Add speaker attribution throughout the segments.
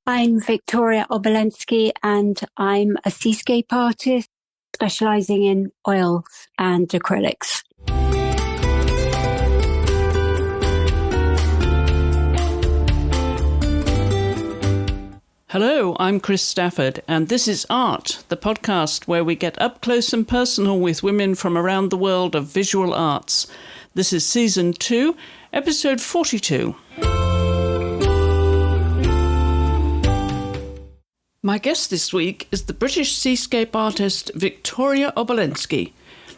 Speaker 1: I'm Victoria Obolensky, and I'm a Seascape artist specializing in oils and acrylics.
Speaker 2: Hello, I'm Chris Stafford, and this is Art, the podcast where we get up close and personal with women from around the world of visual arts. This is Season 2, Episode 42. My guest this week is the British seascape artist Victoria Obolensky,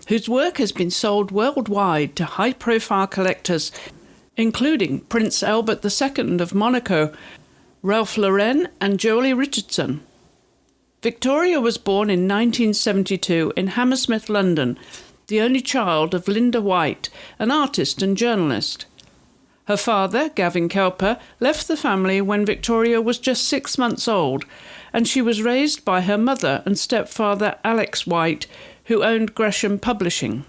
Speaker 2: whose work has been sold worldwide to high-profile collectors, including Prince Albert II of Monaco, Ralph Lauren and Jolie Richardson. Victoria was born in 1972 in Hammersmith, London, the only child of Linda White, an artist and journalist. Her father, Gavin Cowper, left the family when Victoria was just 6 months old, and she was raised by her mother and stepfather Alex White, who owned Gresham Publishing.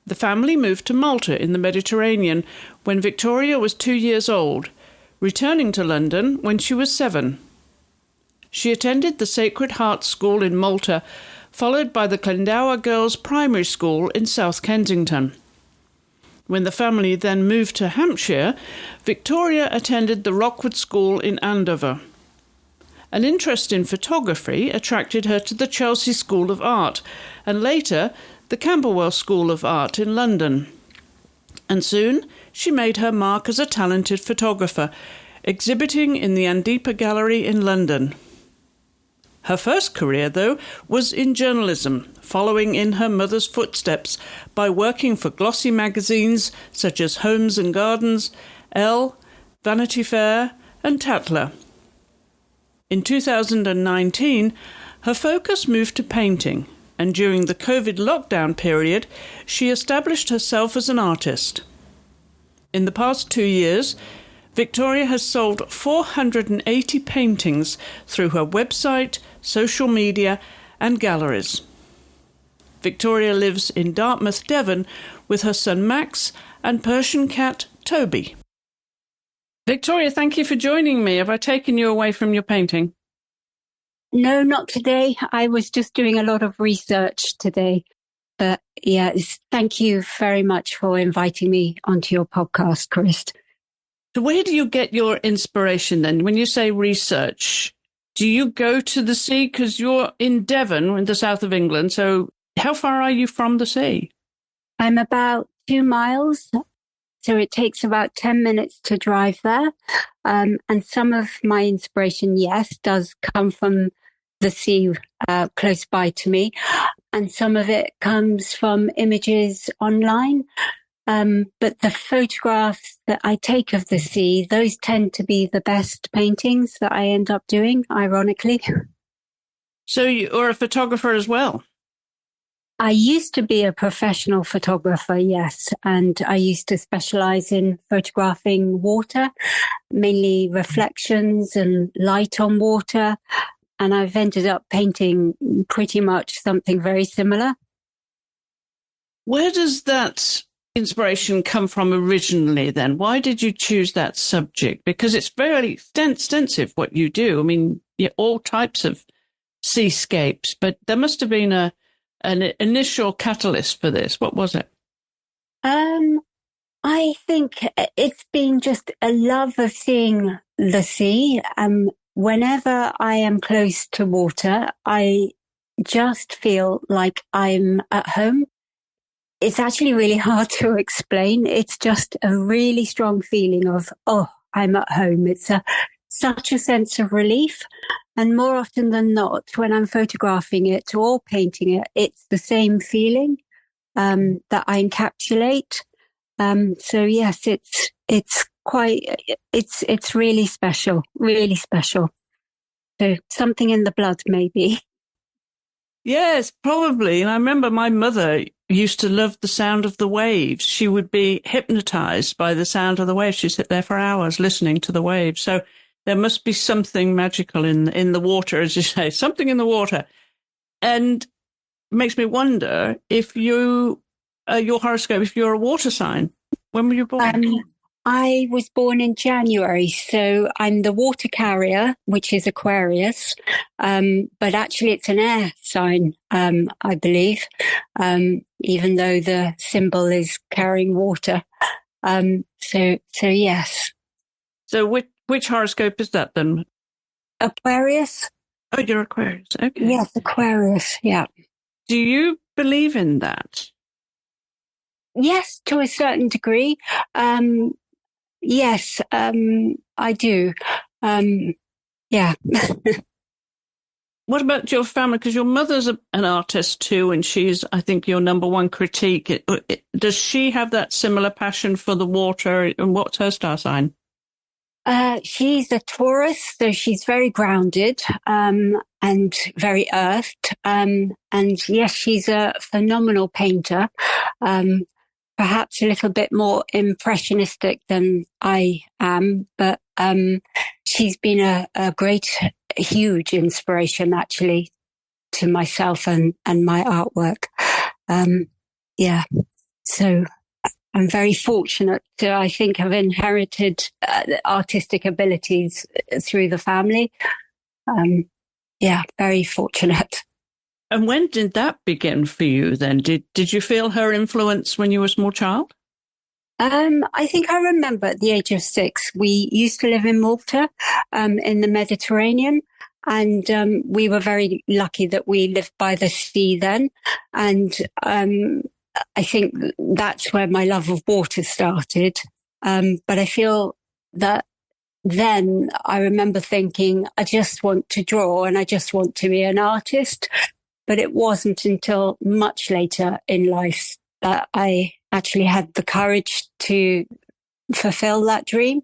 Speaker 2: The family moved to Malta in the Mediterranean when Victoria was 2 years old, returning to London when she was 7. She attended the Sacred Heart School in Malta, followed by the Glendower Girls' Primary School in South Kensington. When the family then moved to Hampshire, Victoria attended the Rockwood School in Andover. An interest in photography attracted her to the Chelsea School of Art, and later the Camberwell School of Art in London. And soon she made her mark as a talented photographer, exhibiting in the Andepa Gallery in London. Her first career, though, was in journalism, following in her mother's footsteps by working for glossy magazines such as Homes and Gardens, Elle, Vanity Fair and Tatler. In 2019, her focus moved to painting, and during the COVID lockdown period, she established herself as an artist. In the past 2 years, Victoria has sold 480 paintings through her website, social media, and galleries. Victoria lives in Dartmouth, Devon, with her son Max and Persian cat Toby. Victoria, thank you for joining me. Have I taken you away from your painting?
Speaker 1: No, not today. I was just doing a lot of research today. But yes, thank you very much for inviting me onto your podcast, Chris.
Speaker 2: So where do you get your inspiration then? When you say research, do you go to the sea? Because you're in Devon, in the south of England. So how far are you from the sea?
Speaker 1: I'm about 2 miles. So it takes about 10 minutes to drive there. And some of my inspiration, yes, does come from the sea close by to me. And some of it comes from images online. But the photographs that I take of the sea, those tend to be the best paintings that I end up doing, ironically.
Speaker 2: So you're a photographer as well?
Speaker 1: I used to be a professional photographer, yes. And I used to specialize in photographing water, mainly reflections and light on water. And I've ended up painting pretty much something very similar.
Speaker 2: Where does that inspiration come from originally then? Why did you choose that subject? Because it's very extensive what you do. I mean, all types of seascapes, but there must have been an initial catalyst for this. What was it?
Speaker 1: I think it's been just a love of seeing the sea. Whenever I am close to water, I just feel like I'm at home. It's actually really hard to explain. It's just a really strong feeling of, oh, I'm at home. It's such a sense of relief. And more often than not, when I'm photographing it or painting it, it's the same feeling that I encapsulate. So yes, it's really special, really special. So something in the blood, maybe.
Speaker 2: Yes, probably. And I remember my mother used to love the sound of the waves. She would be hypnotized by the sound of the waves. She'd sit there for hours listening to the waves. So there must be something magical in the water, as you say, something in the water. And it makes me wonder if your horoscope, if you're a water sign. When were you born?
Speaker 1: I was born in January, so I'm the water carrier, which is Aquarius. But actually it's an air sign, I believe, even though the symbol is carrying water. So yes.
Speaker 2: So which horoscope is that then?
Speaker 1: Aquarius?
Speaker 2: Oh, you're Aquarius. Okay.
Speaker 1: Yes, Aquarius. Yeah.
Speaker 2: Do you believe in that?
Speaker 1: Yes, to a certain degree. Yes, I do. Yeah.
Speaker 2: What about your family? Because your mother's an artist too, and she's, I think, your number one critique. Does she have that similar passion for the water? And what's her star sign?
Speaker 1: She's a Taurus, so she's very grounded, and very earthed. And yes, she's a phenomenal painter. Perhaps a little bit more impressionistic than I am, but, she's been a great, huge inspiration actually to myself and my artwork. Yeah. So I'm very fortunate to, I think, have inherited artistic abilities through the family. Yeah, very fortunate.
Speaker 2: And when did that begin for you then? Did you feel her influence when you were a small child?
Speaker 1: I think I remember at the age of 6, we used to live in Malta, in the Mediterranean. And we were very lucky that we lived by the sea then. And I think that's where my love of water started. But I feel that then I remember thinking, I just want to draw and I just want to be an artist. But it wasn't until much later in life that I actually had the courage to fulfill that dream.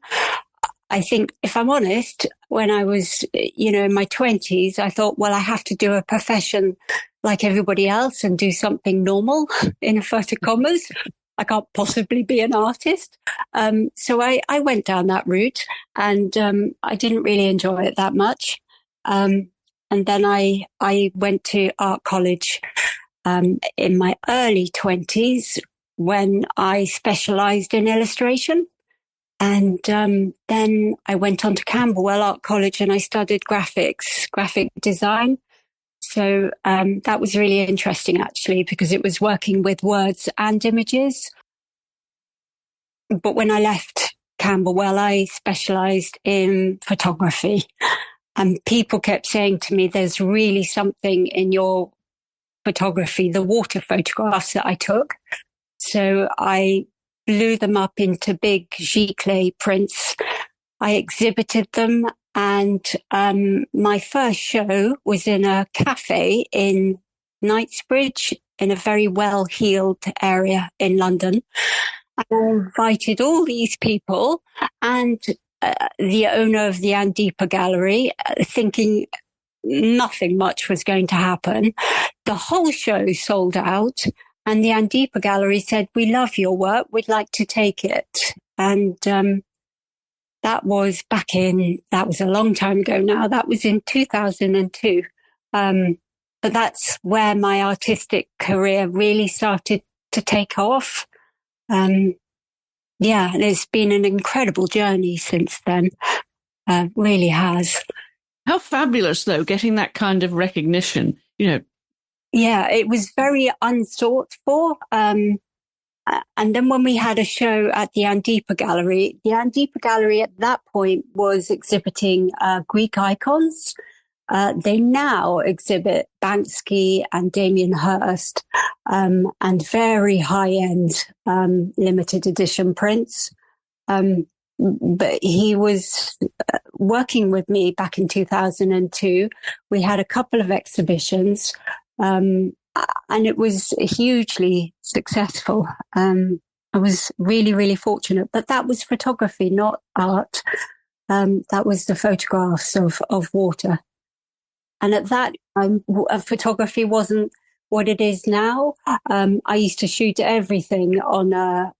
Speaker 1: I think, if I'm honest, when I was, in my 20s, I thought, well, I have to do a profession like everybody else and do something normal, in inverted commas. I can't possibly be an artist. So I went down that route, and I didn't really enjoy it that much. And then I went to art college in my early 20s when I specialised in illustration. And then I went on to Camberwell Art College and I studied graphic design. So that was really interesting, actually, because it was working with words and images. But when I left Camberwell, I specialised in photography. And people kept saying to me, there's really something in your photography, the water photographs that I took. So I blew them up into big giclée prints. I exhibited them, and my first show was in a cafe in Knightsbridge, in a very well-heeled area in London. I invited all these people and the owner of the Andipa Gallery, thinking nothing much was going to happen. The whole show sold out, and the Andipa Gallery said, "We love your work, we'd like to take it." And that was a long time ago now. That was in 2002. But that's where my artistic career really started to take off. Yeah, and it's been an incredible journey since then. Really has.
Speaker 2: How fabulous, though, getting that kind of recognition,
Speaker 1: Yeah, it was very unsought for. And then when we had a show at the Andipa Gallery at that point was exhibiting Greek icons. They now exhibit Banksy and Damien Hirst, and very high-end limited edition prints. But he was working with me back in 2002. We had a couple of exhibitions, and it was hugely successful. I was really, really fortunate. But that was photography, not art. That was the photographs of water. And at that time, photography wasn't what it is now. I used to shoot everything on a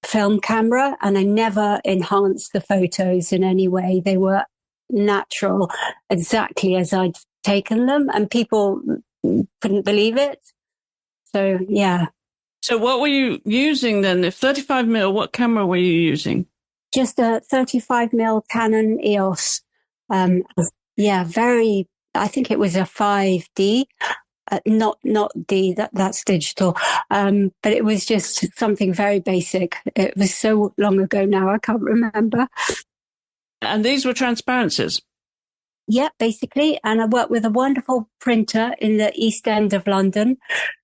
Speaker 1: film camera, and I never enhanced the photos in any way. They were natural, exactly as I'd taken them, and people couldn't believe it. So, yeah.
Speaker 2: So what were you using then? The 35mm, what camera were you using?
Speaker 1: Just a 35mm Canon EOS. Yeah, I think it was a 5D. Not D, that's digital. But it was just something very basic. It was so long ago now, I can't remember.
Speaker 2: And these were transparencies?
Speaker 1: Yeah, basically. And I worked with a wonderful printer in the East End of London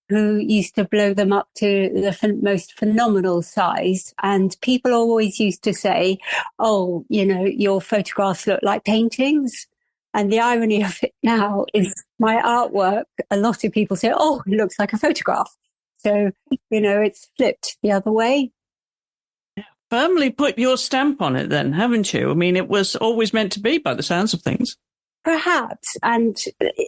Speaker 1: who used to blow them up to the most phenomenal size. And people always used to say, oh, your photographs look like paintings. And the irony of it now is my artwork, a lot of people say, oh, it looks like a photograph. So, it's flipped the other way.
Speaker 2: Firmly put your stamp on it then, haven't you? I mean, it was always meant to be by the sounds of things.
Speaker 1: Perhaps. And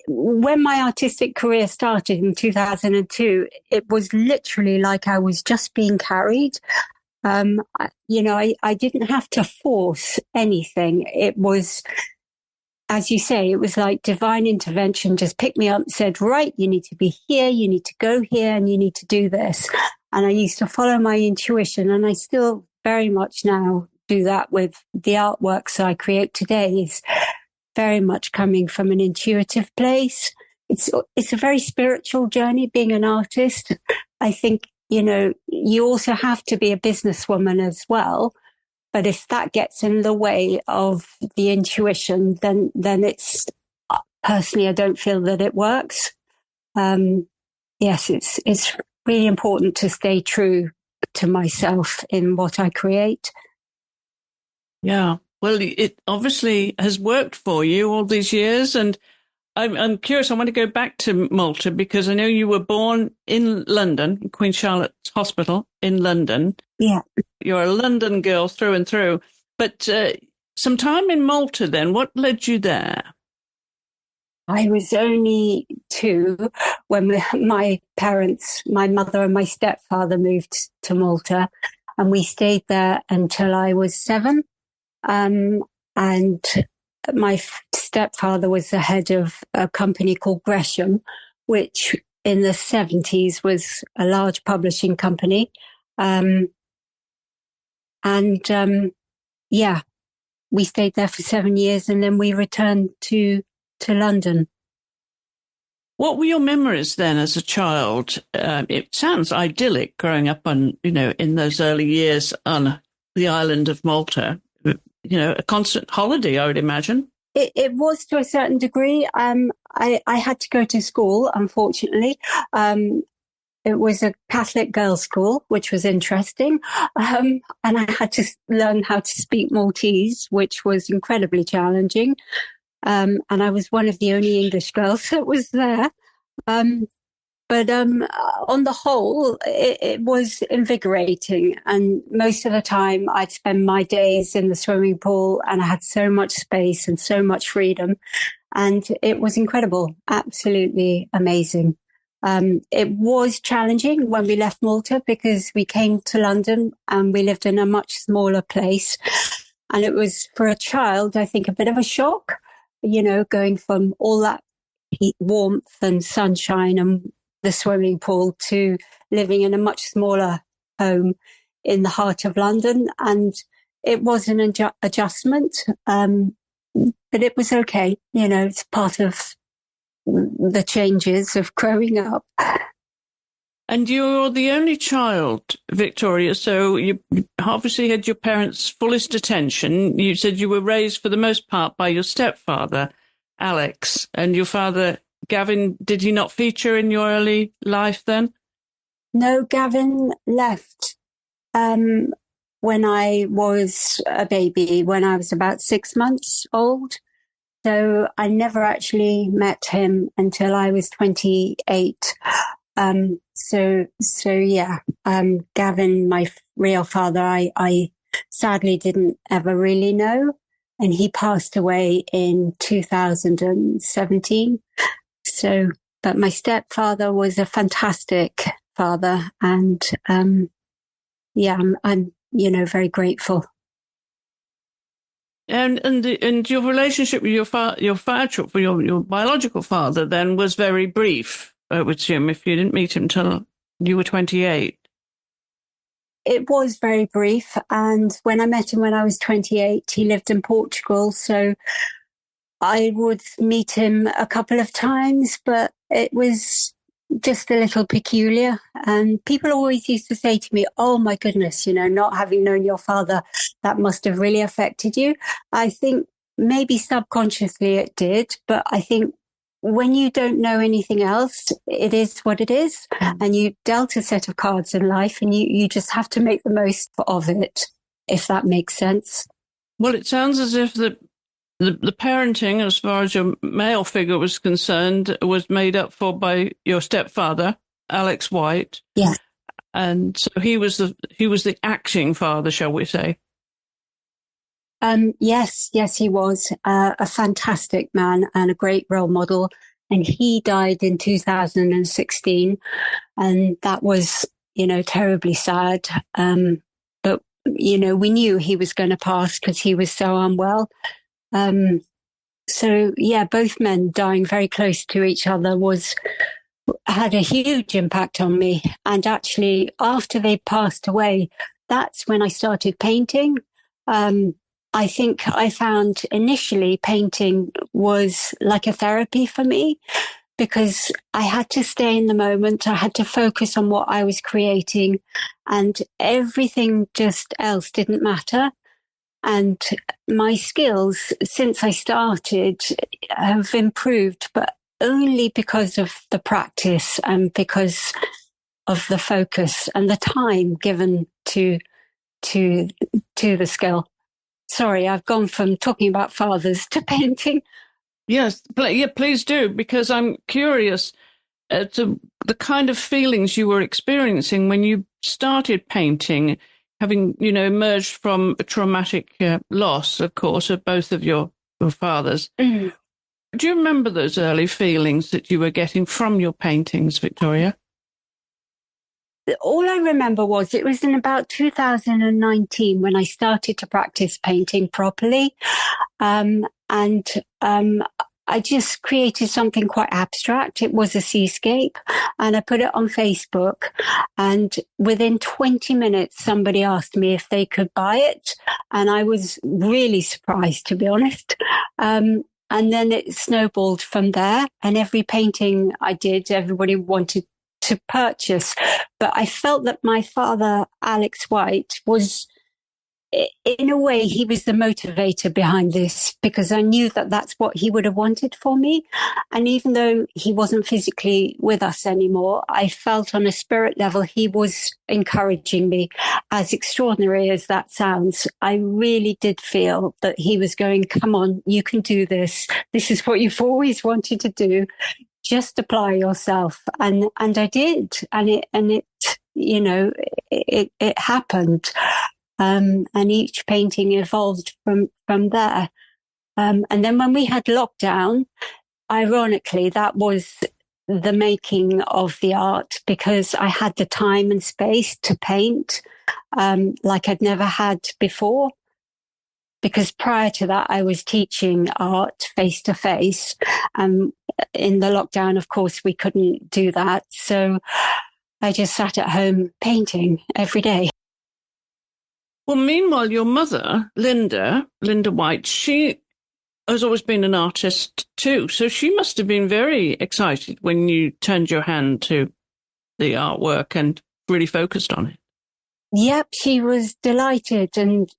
Speaker 1: when my artistic career started in 2002, it was literally like I was just being carried. I didn't have to force anything. It was, as you say, it was like divine intervention just picked me up and said, right, you need to be here, you need to go here, and you need to do this. And I used to follow my intuition, and I still very much now do that with the artworks I create today. Is very much coming from an intuitive place. It's a very spiritual journey being an artist. I think, you also have to be a businesswoman as well. But if that gets in the way of the intuition, then it's personally, I don't feel that it works. Yes, it's really important to stay true to myself in what I create.
Speaker 2: Yeah. Well, it obviously has worked for you all these years. And I'm curious, I want to go back to Malta because I know you were born in London, Queen Charlotte's Hospital in London.
Speaker 1: Yeah.
Speaker 2: You're a London girl through and through. But some time in Malta then, what led you there?
Speaker 1: I was only 2 when my parents, my mother and my stepfather moved to Malta, and we stayed there until I was 7. And my stepfather was the head of a company called Gresham, which in the 70s was a large publishing company. We stayed there for 7 years, and then we returned to London.
Speaker 2: What were your memories then as a child? It sounds idyllic growing up in those early years on the island of Malta. A constant holiday, I would imagine.
Speaker 1: It was to a certain degree. I had to go to school, unfortunately. It was a Catholic girls' school, which was interesting. And I had to learn how to speak Maltese, which was incredibly challenging. And I was one of the only English girls that was there. But on the whole, it was invigorating. And most of the time, I'd spend my days in the swimming pool, and I had so much space and so much freedom. And it was incredible, absolutely amazing. It was challenging when we left Malta because we came to London and we lived in a much smaller place. And it was, for a child, I think, a bit of a shock, going from all that heat, warmth and sunshine and the swimming pool to living in a much smaller home in the heart of London. And it was an adjustment, but it was okay. It's part of the changes of growing up.
Speaker 2: And you're the only child, Victoria, so you obviously had your parents' fullest attention. You said you were raised for the most part by your stepfather, Alex, and your father, Gavin. Did he not feature in your early life then?
Speaker 1: No, Gavin left when I was a baby, when I was about 6 months old. So I never actually met him until I was 28. Gavin, my real father, I sadly didn't ever really know. And he passed away in 2017. But my stepfather was a fantastic father. And, I'm very grateful.
Speaker 2: And your relationship with your biological father then was very brief, I would assume, if you didn't meet him till you were 28.
Speaker 1: It was very brief. And when I met him when I was 28, he lived in Portugal. So I would meet him a couple of times, but it was just a little peculiar. And people always used to say to me, oh my goodness, not having known your father, that must have really affected you. I think maybe subconsciously it did, but I think when you don't know anything else, it is what it is. And you dealt a set of cards in life and you just have to make the most of it, if that makes sense.
Speaker 2: Well, it sounds as if the parenting, as far as your male figure was concerned, was made up for by your stepfather, Alex White.
Speaker 1: Yes.
Speaker 2: And so he was the acting father, shall we say?
Speaker 1: Yes, he was a fantastic man and a great role model. And he died in 2016. And that was, terribly sad. But, we knew he was going to pass because he was so unwell. So yeah, both men dying very close to each other had a huge impact on me. And actually, after they passed away, that's when I started painting. I think I found initially painting was like a therapy for me because I had to stay in the moment. I had to focus on what I was creating and everything just else didn't matter. And my skills since I started have improved, but only because of the practice and because of the focus and the time given to the skill. Sorry, I've gone from talking about fathers to painting.
Speaker 2: Yes, please do, because I'm curious to the kind of feelings you were experiencing when you started painting, having, emerged from a traumatic loss, of course, of both of your fathers. Mm. Do you remember those early feelings that you were getting from your paintings, Victoria?
Speaker 1: All I remember was it was in about 2019 when I started to practice painting properly. I just created something quite abstract. It was a seascape and I put it on Facebook. And within 20 minutes, somebody asked me if they could buy it. And I was really surprised, to be honest. And then it snowballed from there. And every painting I did, everybody wanted to purchase. But I felt that my father, Alex White, was, in a way, he was the motivator behind this because I knew that that's what he would have wanted for me. And even though he wasn't physically with us anymore, I felt on a spirit level he was encouraging me. As extraordinary as that sounds, I really did feel that he was going, come on, you can do this. This is what you've always wanted to do. Just apply yourself. And I did. And it happened. And each painting evolved from there. And then when we had lockdown, ironically, that was the making of the art because I had the time and space to paint like I'd never had before. Because prior to that, I was teaching art face to face. In the lockdown, of course, we couldn't do that. So I just sat at home painting every day.
Speaker 2: Well, meanwhile, your mother, Linda White, she has always been an artist too. So she must have been very excited when you turned your hand to the artwork and really focused on it.
Speaker 1: Yep, she was delighted. And,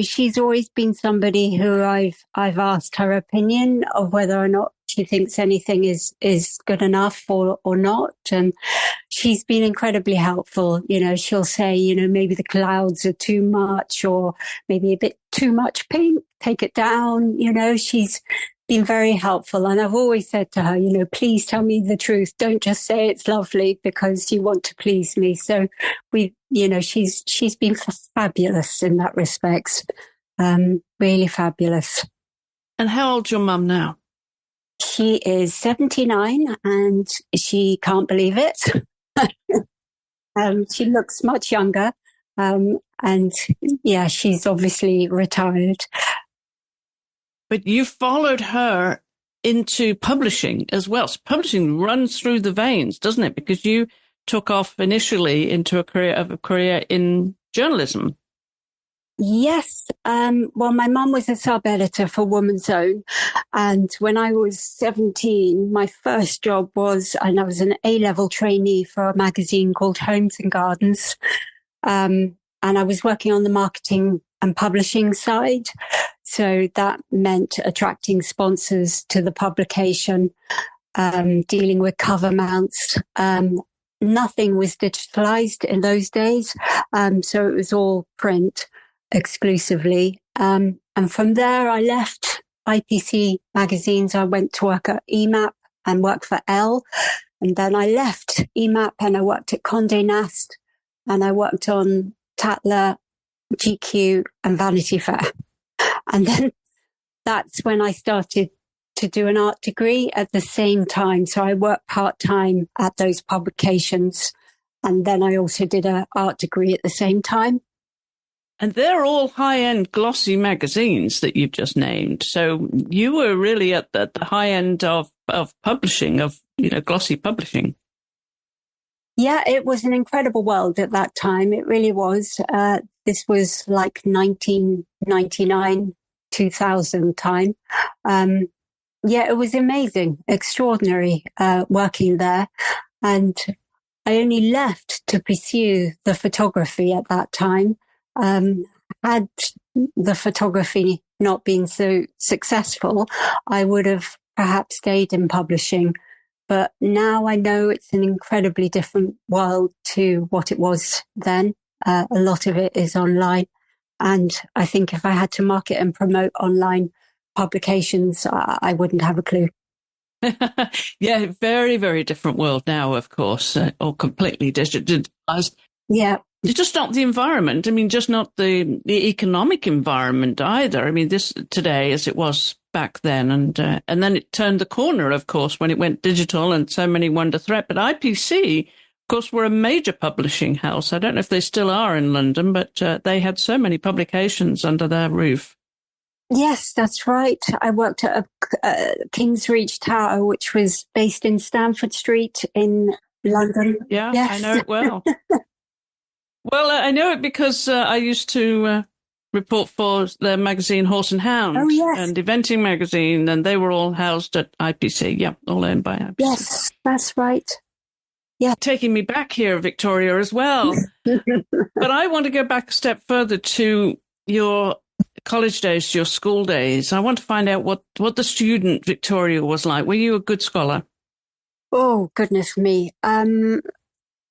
Speaker 1: she's always been somebody who I've asked her opinion of whether or not she thinks anything is good enough or not. And she's been incredibly helpful. She'll say, maybe the clouds are too much or maybe a bit too much paint, take it down. She's been very helpful. And I've always said to her, please tell me the truth. Don't just say it's lovely because you want to please me. So she's been fabulous in that respect. Really fabulous.
Speaker 2: And how old's your mum now?
Speaker 1: She is 79 and she can't believe it. She looks much younger. And yeah, she's obviously retired.
Speaker 2: But you followed her into publishing as well. So publishing runs through the veins, doesn't it? Because you took off initially into a career in journalism.
Speaker 1: Yes. Well, my mum was a sub-editor for Woman's Own. And when I was 17, my first job was, and I was an A-level trainee for a magazine called Homes and Gardens. And I was working on the marketing and publishing side. So that meant attracting sponsors to the publication, dealing with cover mounts. Nothing was digitalized in those days. So it was all print exclusively. And from there, I left IPC magazines. I went to work at EMAP and worked for Elle. And then I left EMAP and I worked at Condé Nast and I worked on Tatler, GQ and Vanity Fair. And then that's when I started to do an art degree at the same time. So I worked part-time at those publications. And then I also did an art degree at the same time.
Speaker 2: And they're all high-end glossy magazines that you've just named. So you were really at the high end of publishing, of, glossy publishing.
Speaker 1: Yeah, it was an incredible world at that time. It really was. This was like 1999, 2000 time. Yeah, it was amazing, extraordinary working there. And I only left to pursue the photography at that time. Had the photography not been so successful, I would have perhaps stayed in publishing. But now I know it's an incredibly different world to what it was then. A lot of it is online. And I think if I had to market and promote online publications, I wouldn't have a clue.
Speaker 2: Yeah, very, very different world now, of course, or completely digitalized.
Speaker 1: Yeah.
Speaker 2: It's just not the environment. I mean, just not the economic environment either. I mean, this today as it was back then. And then it turned the corner, of course, when it went digital and so many were under threat. But IPC, of course, were a major publishing house. I don't know if they still are in London, but they had so many publications under their roof.
Speaker 1: Yes, that's right. I worked at a King's Reach Tower, which was based in Stamford Street in London.
Speaker 2: Yeah,
Speaker 1: yes.
Speaker 2: I know it well. Well, I know it because I used to report for the magazine Horse and Hound and Eventing magazine, and they were all housed at IPC. Yeah, all owned by IPC.
Speaker 1: Yes, that's right. Yeah.
Speaker 2: Taking me back here, Victoria, as well. But I want to go back a step further to your college days, your school days. I want to find out what the student Victoria was like. Were you a good scholar?
Speaker 1: Oh, goodness me.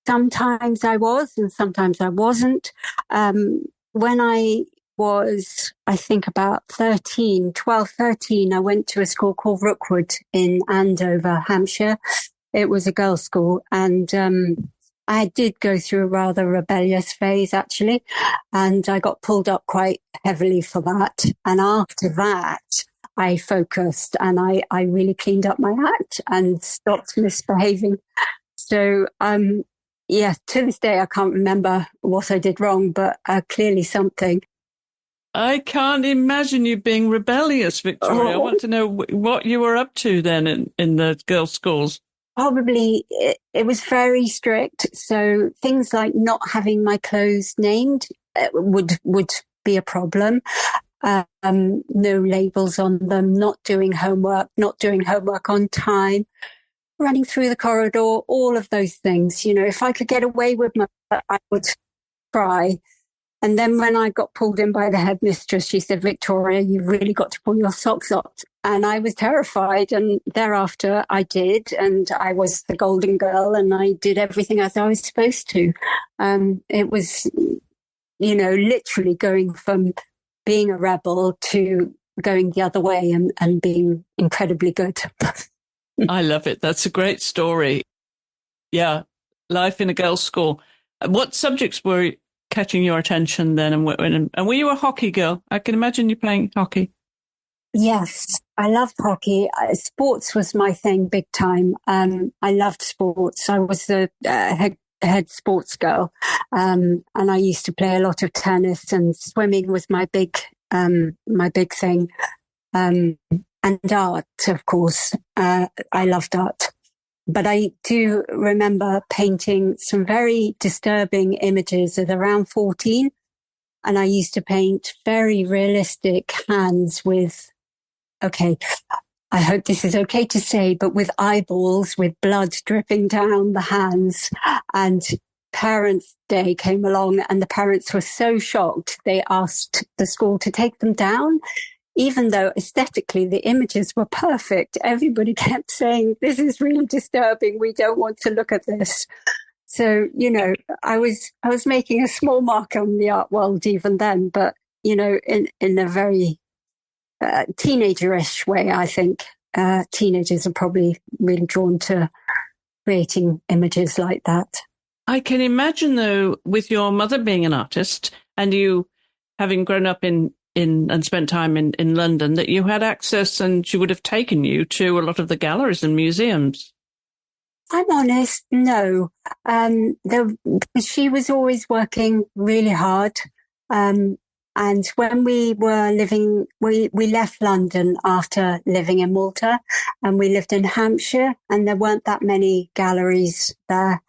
Speaker 1: Sometimes I was and sometimes I wasn't. When I was, I think about 13, I went to a school called Rookwood in Andover, Hampshire. It was a girls' school and I did go through a rather rebellious phase, actually, and I got pulled up quite heavily for that. And after that, I focused and I really cleaned up my act and stopped misbehaving. So, yeah, to this day, I can't remember what I did wrong, but clearly something.
Speaker 2: I can't imagine you being rebellious, Victoria. I want to know what you were up to then in the girls' schools.
Speaker 1: Probably it was very strict. So things like not having my clothes named would be a problem. No labels on them, not doing homework on time, running through the corridor, all of those things. You know, if I could get away with I would try. And then when I got pulled in by the headmistress, she said, Victoria, you've really got to pull your socks up. And I was terrified. And thereafter I did. And I was the golden girl and I did everything as I was supposed to. It was, you know, literally going from being a rebel to going the other way and being incredibly good.
Speaker 2: I love it. That's a great story. Yeah. Life in a girls' school. What subjects were catching your attention then? And were you a hockey girl? I can imagine you playing hockey.
Speaker 1: Yes, I loved hockey. Sports was my thing big time. I loved sports. I was the head sports girl. And I used to play a lot of tennis and swimming was my big thing. And art, of course. I loved art. but I do remember painting some very disturbing images at around 14. And I used to paint very realistic hands with, okay, I hope this is okay to say, but with eyeballs, with blood dripping down the hands. And Parents' Day came along and the parents were so shocked. They asked the school to take them down, even though aesthetically the images were perfect. Everybody kept saying, this is really disturbing. We don't want to look at this. So, I was making a small mark on the art world even then, but, in a very teenager-ish way, I think. Teenagers are probably really drawn to creating images like that.
Speaker 2: I can imagine, though, with your mother being an artist and you having grown up in and spent time in London, that you had access and she would have taken you to a lot of the galleries and museums.
Speaker 1: I'm honest, no. She was always working really hard. And when we were living, we left London after living in Malta, and we lived in Hampshire, and there weren't that many galleries there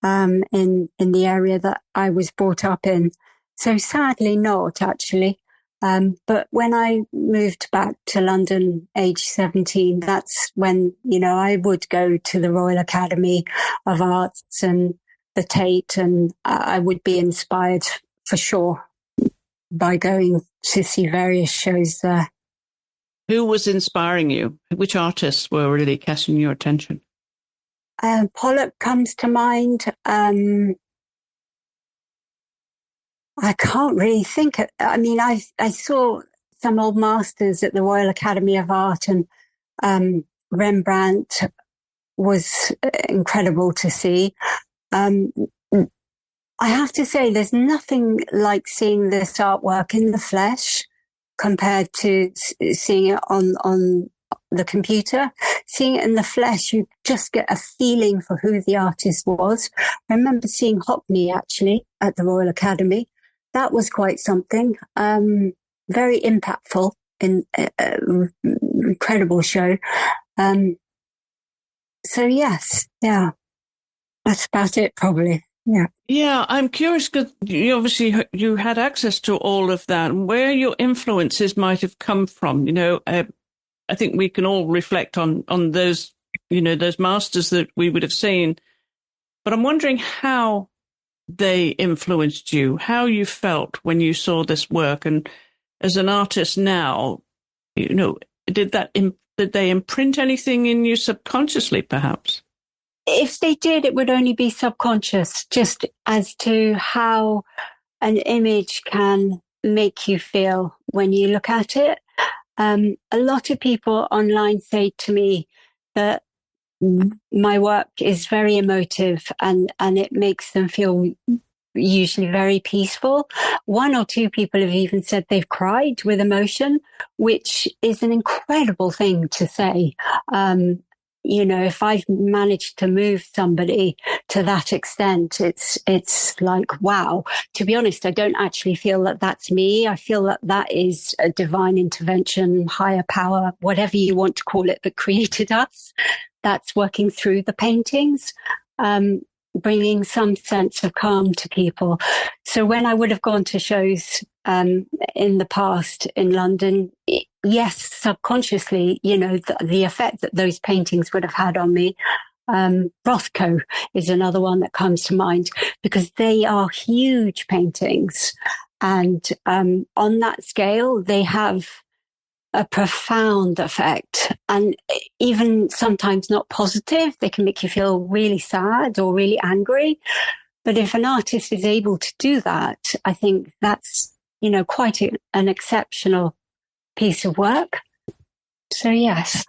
Speaker 1: in the area that I was brought up in. So sadly not, actually. But when I moved back to London, age 17, that's when, I would go to the Royal Academy of Arts and the Tate, and I would be inspired for sure by going to see various shows there.
Speaker 2: Who was inspiring you? Which artists were really catching your attention?
Speaker 1: Pollock comes to mind. I can't really think. I mean, I saw some old masters at the Royal Academy of Art, and Rembrandt was incredible to see. I have to say, there's nothing like seeing this artwork in the flesh compared to seeing it on the computer. Seeing it in the flesh, you just get a feeling for who the artist was. I remember seeing Hockney actually at the Royal Academy. That was quite something. Very impactful, incredible show. So yes, yeah, that's about it probably. Yeah.
Speaker 2: Yeah, I'm curious because you had access to all of that, and where your influences might have come from. I think we can all reflect on those, those masters that we would have seen. But I'm wondering how they influenced you, how you felt when you saw this work, and as an artist now, did they imprint anything in you subconsciously, perhaps?
Speaker 1: If they did, it would only be subconscious, just as to how an image can make you feel when you look at it. A lot of people online say to me that my work is very emotive and it makes them feel usually very peaceful. One or two people have even said they've cried with emotion, which is an incredible thing to say. If I've managed to move somebody to that extent, it's like, wow. To be honest, I don't actually feel that that's me. I feel that that is a divine intervention, higher power, whatever you want to call it, that created us. That's working through the paintings, bringing some sense of calm to people. So when I would have gone to shows in the past in London, yes, subconsciously, the effect that those paintings would have had on me. Rothko is another one that comes to mind because they are huge paintings. And on that scale, they have a profound effect, and even sometimes not positive. They can make you feel really sad or really angry. But if an artist is able to do that, I think that's, quite an exceptional piece of work. So yes.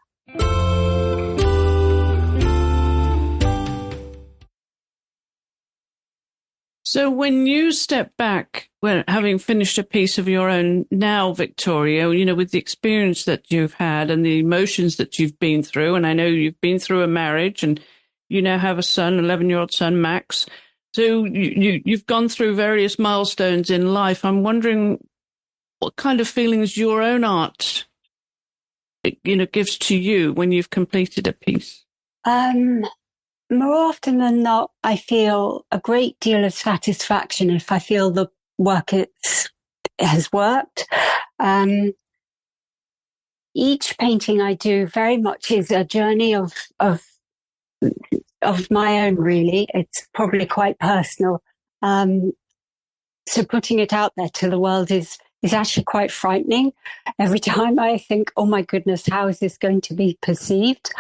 Speaker 2: So when you step back, when having finished a piece of your own now, Victoria, with the experience that you've had and the emotions that you've been through, and I know you've been through a marriage and you now have a son, 11-year-old son, Max. So you've gone through various milestones in life. I'm wondering what kind of feelings your own art, gives to you when you've completed a piece.
Speaker 1: more often than not, I feel a great deal of satisfaction if I feel the work has worked. Each painting I do very much is a journey of my own, really. It's probably quite personal. So putting it out there to the world is actually quite frightening. Every time I think, oh my goodness, how is this going to be perceived?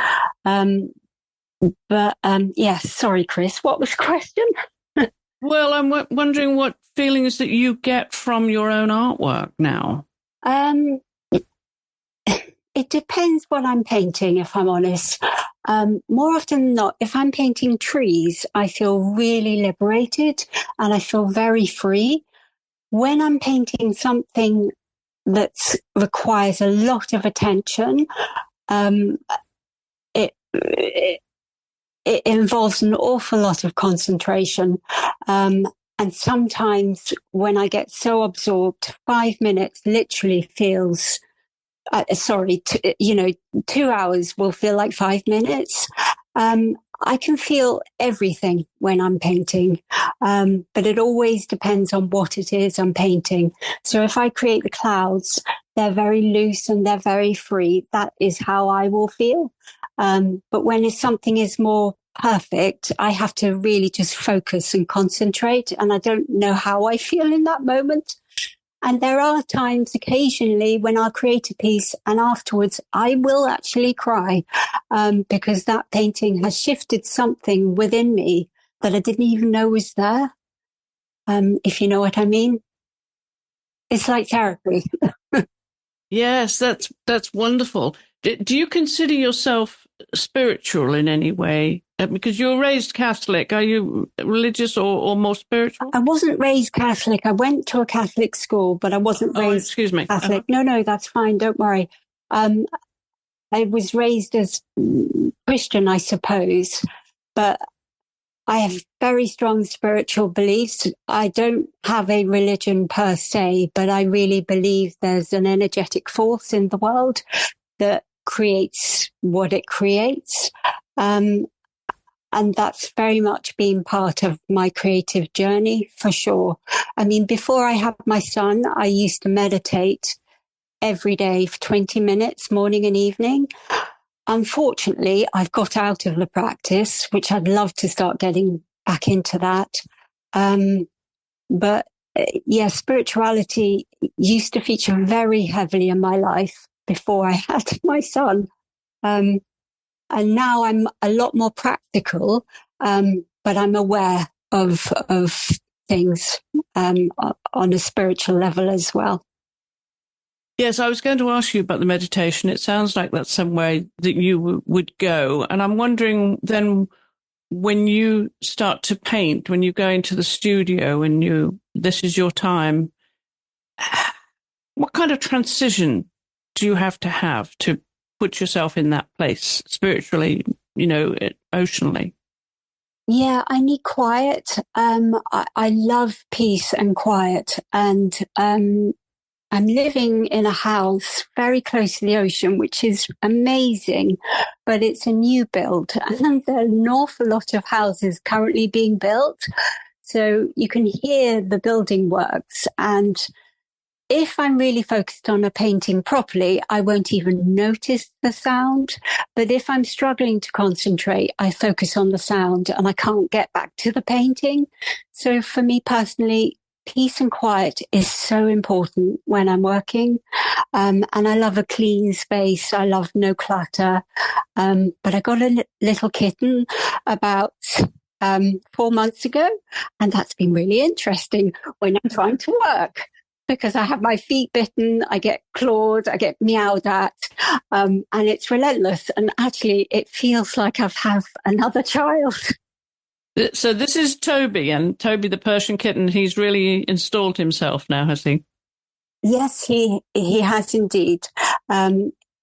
Speaker 1: But yes, sorry, Chris, what was the question?
Speaker 2: Well, I'm wondering what feelings that you get from your own artwork now.
Speaker 1: It depends what I'm painting, if I'm honest. More often than not, if I'm painting trees, I feel really liberated and I feel very free. When I'm painting something that requires a lot of attention, it involves an awful lot of concentration. And sometimes when I get so absorbed, 5 minutes literally feels 2 hours will feel like 5 minutes. I can feel everything when I'm painting, but it always depends on what it is I'm painting. So if I create the clouds, they're very loose and they're very free. That is how I will feel. But when something is more perfect, I have to really just focus and concentrate, and I don't know how I feel in that moment. And there are times occasionally when I'll create a piece and afterwards I will actually cry because that painting has shifted something within me that I didn't even know was there, if you know what I mean. It's like therapy.
Speaker 2: Yes, that's wonderful. Do you consider yourself spiritual in any way? Because you were raised Catholic. Are you religious or more spiritual?
Speaker 1: I wasn't raised Catholic. I went to a Catholic school, but I wasn't raised
Speaker 2: excuse me.
Speaker 1: Catholic. No, that's fine. Don't worry. I was raised as Christian, I suppose, but I have very strong spiritual beliefs. I don't have a religion per se, but I really believe there's an energetic force in the world that creates what it creates. And that's very much been part of my creative journey, for sure. I mean, before I had my son, I used to meditate every day for 20 minutes, morning and evening. Unfortunately, I've got out of the practice, which I'd love to start getting back into that. But spirituality used to feature very heavily in my life before I had my son. And now I'm a lot more practical, but I'm aware of things on a spiritual level as well.
Speaker 2: Yes, I was going to ask you about the meditation. It sounds like that's somewhere that you would go. And I'm wondering then, when you start to paint, when you go into the studio and this is your time, what kind of transition do you have to put yourself in that place spiritually, emotionally?
Speaker 1: Yeah, I need quiet. I love peace and quiet. And I'm living in a house very close to the ocean, which is amazing, but it's a new build. And there are an awful lot of houses currently being built. So you can hear the building works. And if I'm really focused on a painting properly, I won't even notice the sound. But if I'm struggling to concentrate, I focus on the sound and I can't get back to the painting. So for me personally, peace and quiet is so important when I'm working. And I love a clean space. I love no clutter. But I got a little kitten about 4 months ago, and that's been really interesting when I'm trying to work. Because I have my feet bitten, I get clawed, I get meowed at, and it's relentless. And actually, it feels like I've had another child.
Speaker 2: So this is Toby, and Toby, the Persian kitten, he's really installed himself now, has he?
Speaker 1: Yes, he has indeed.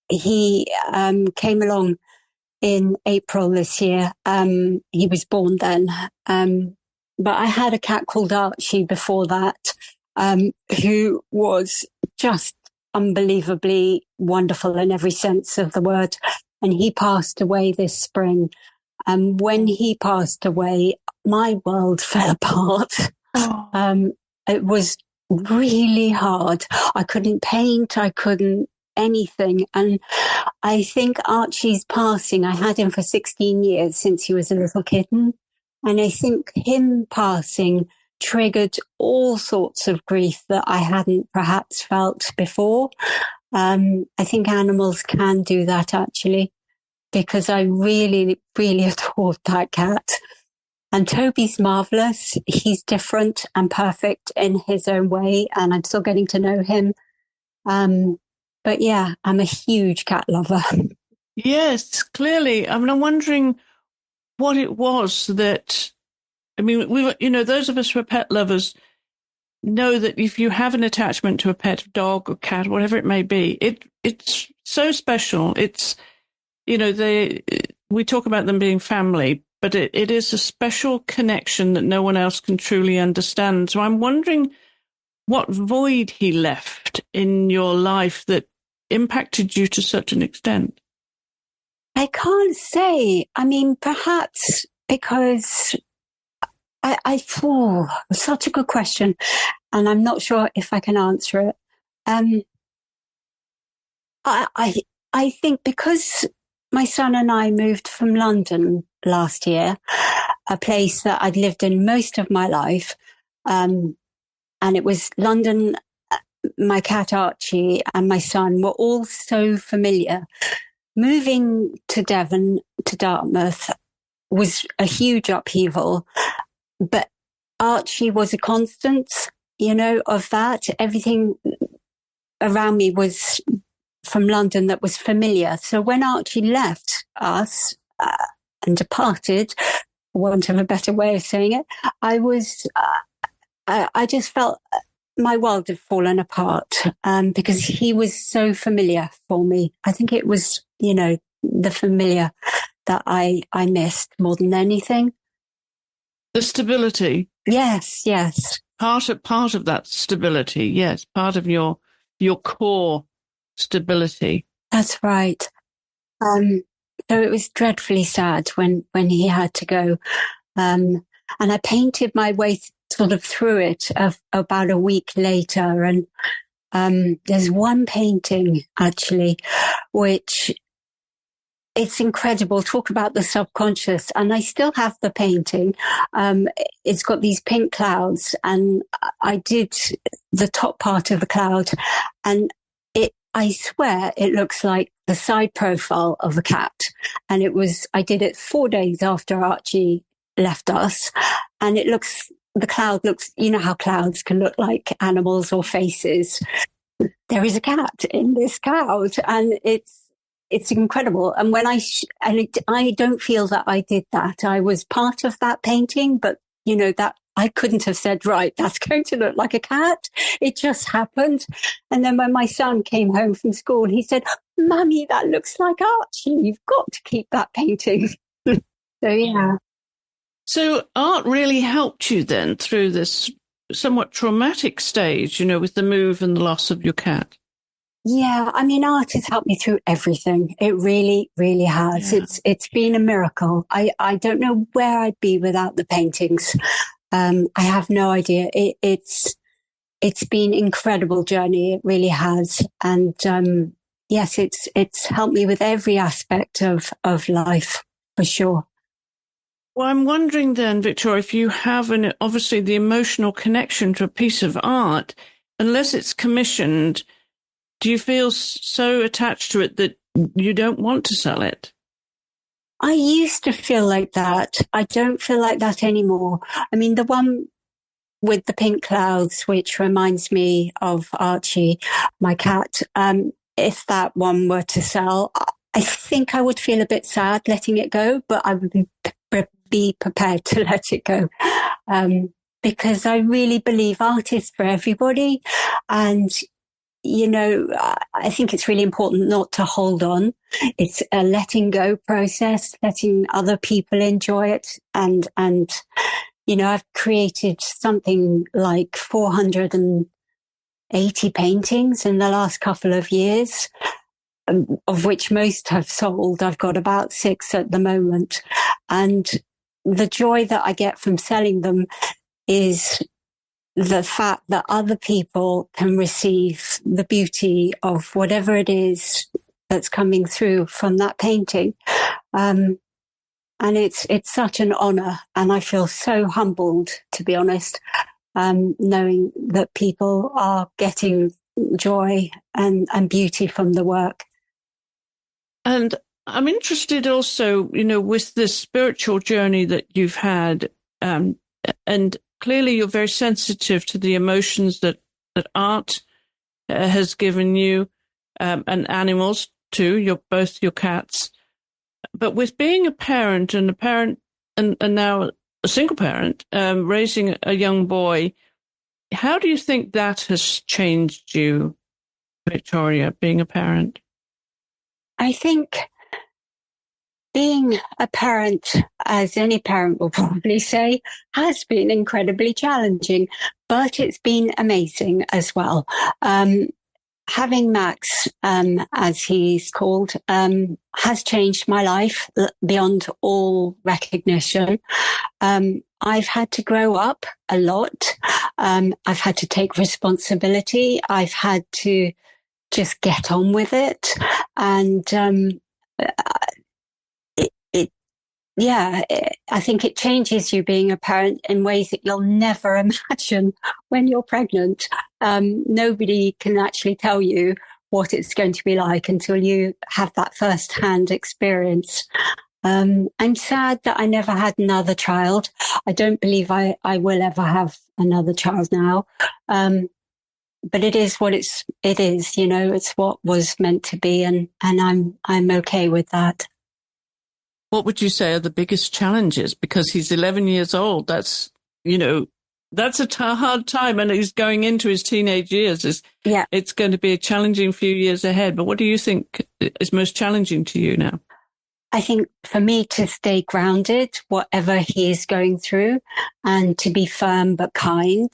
Speaker 1: He came along in April this year. He was born then. But I had a cat called Archie before that. Who was just unbelievably wonderful in every sense of the word. And he passed away this spring. And when he passed away, my world fell apart. It was really hard. I couldn't paint. I couldn't anything. And I think Archie's passing, I had him for 16 years since he was a little kitten. And I think him passing triggered all sorts of grief that I hadn't perhaps felt before. I think animals can do that actually, because I really, really adored that cat. And Toby's marvellous. He's different and perfect in his own way, and I'm still getting to know him. But yeah, I'm a huge cat lover.
Speaker 2: Yes, clearly. I mean, I'm wondering what it was that, I mean, those of us who are pet lovers know that if you have an attachment to a pet, dog or cat, whatever it may be, it's so special. It's, we talk about them being family, but it is a special connection that no one else can truly understand. So I'm wondering what void he left in your life that impacted you to such an extent.
Speaker 1: I can't say. I mean, perhaps because such a good question, and I'm not sure if I can answer it. I think because my son and I moved from London last year, a place that I'd lived in most of my life, and it was London. My cat Archie and my son were all so familiar. Moving to Devon, to Dartmouth, was a huge upheaval, but Archie was a constant, of that. Everything around me was from London that was familiar. So when Archie left us and departed, for want of a better way of saying it, I just felt my world had fallen apart because he was so familiar for me. I think it was, the familiar that I missed more than anything.
Speaker 2: The stability.
Speaker 1: Yes.
Speaker 2: Part of that stability, yes. Part of your core stability.
Speaker 1: That's right. So it was dreadfully sad when he had to go. And I painted my way sort of through it about a week later. And there's one painting actually, which it's incredible. Talk about the subconscious. And I still have the painting. It's got these pink clouds, and I did the top part of the cloud, and I swear it looks like the side profile of a cat. And I did it 4 days after Archie left us. And the cloud looks, how clouds can look like animals or faces. There is a cat in this cloud, and it's incredible. And I don't feel that I did that. I was part of that painting, but that I couldn't have said, right, that's going to look like a cat. It just happened. And then when my son came home from school, he said, Mummy, that looks like Archie. You've got to keep that painting. So, yeah.
Speaker 2: So art really helped you then through this somewhat traumatic stage, with the move and the loss of your cat.
Speaker 1: Yeah, I mean, art has helped me through everything. It really, really has. Yeah. It's been a miracle. I don't know where I'd be without the paintings. I have no idea. It's been an incredible journey. It really has. And yes, it's helped me with every aspect of life, for sure.
Speaker 2: Well, I'm wondering then, Victoria, if you have obviously the emotional connection to a piece of art, unless it's commissioned, do you feel so attached to it that you don't want to sell it?
Speaker 1: I used to feel like that. I don't feel like that anymore. I mean, the one with the pink clouds, which reminds me of Archie, my cat, if that one were to sell, I think I would feel a bit sad letting it go, but I would be prepared to let it go. Because I really believe art is for everybody. And I think it's really important not to hold on. It's a letting go process, letting other people enjoy it. And I've created something like 480 paintings in the last couple of years. of which most have sold. I've got about 6 at the moment. And the joy that I get from selling them is the fact that other people can receive the beauty of whatever it is that's coming through from that painting. And it's such an honor. And I feel so humbled, to be honest, knowing that people are getting joy and beauty from the work.
Speaker 2: And I'm interested also, with this spiritual journey that you've had, and clearly you're very sensitive to the emotions that art has given you, and animals too, both your cats. But with being a parent and now a single parent, raising a young boy, how do you think that has changed you, Victoria, being a parent?
Speaker 1: I think being a parent, as any parent will probably say, has been incredibly challenging, but it's been amazing as well. Having Max, as he's called, has changed my life beyond all recognition. I've had to grow up a lot. I've had to take responsibility. I've had to just get on with it. And I think it changes you being a parent in ways that you'll never imagine when you're pregnant. Nobody can actually tell you what it's going to be like until you have that first-hand experience. I'm sad that I never had another child. I don't believe I will ever have another child now. But it is what it is, it's what was meant to be, and I'm okay with that.
Speaker 2: What would you say are the biggest challenges? Because he's 11 years old. That's a hard time, and he's going into his teenage years. It's going to be a challenging few years ahead. But what do you think is most challenging to you now?
Speaker 1: I think for me to stay grounded, whatever he is going through, and to be firm but kind.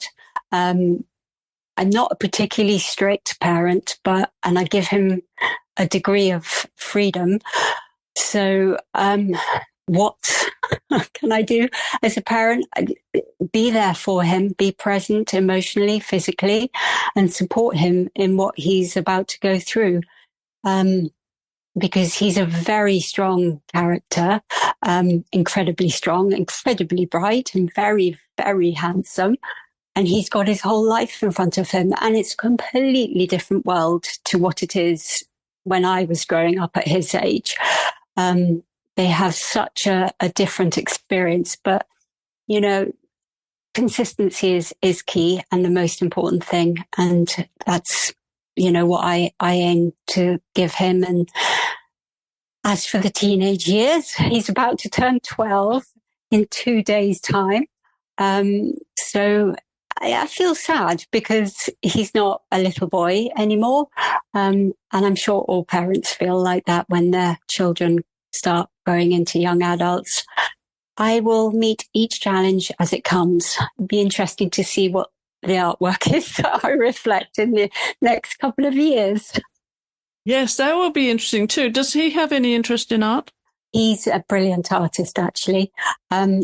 Speaker 1: I'm not a particularly strict parent, and I give him a degree of freedom. So, what can I do as a parent? Be there for him, be present emotionally, physically, and support him in what he's about to go through. Because he's a very strong character, incredibly strong, incredibly bright, and very, very handsome. And he's got his whole life in front of him. And it's a completely different world to what it is when I was growing up at his age. They have such a different experience, but, consistency is key and the most important thing. And that's, what I aim to give him. And as for the teenage years, he's about to turn 12 in 2 days' time. So I feel sad because he's not a little boy anymore. And I'm sure all parents feel like that when their children start growing into young adults. I will meet each challenge as it comes. It'll be interesting to see what the artwork is that I reflect in the next couple of years.
Speaker 2: Yes, that will be interesting too. Does he have any interest in art?
Speaker 1: He's a brilliant artist, actually.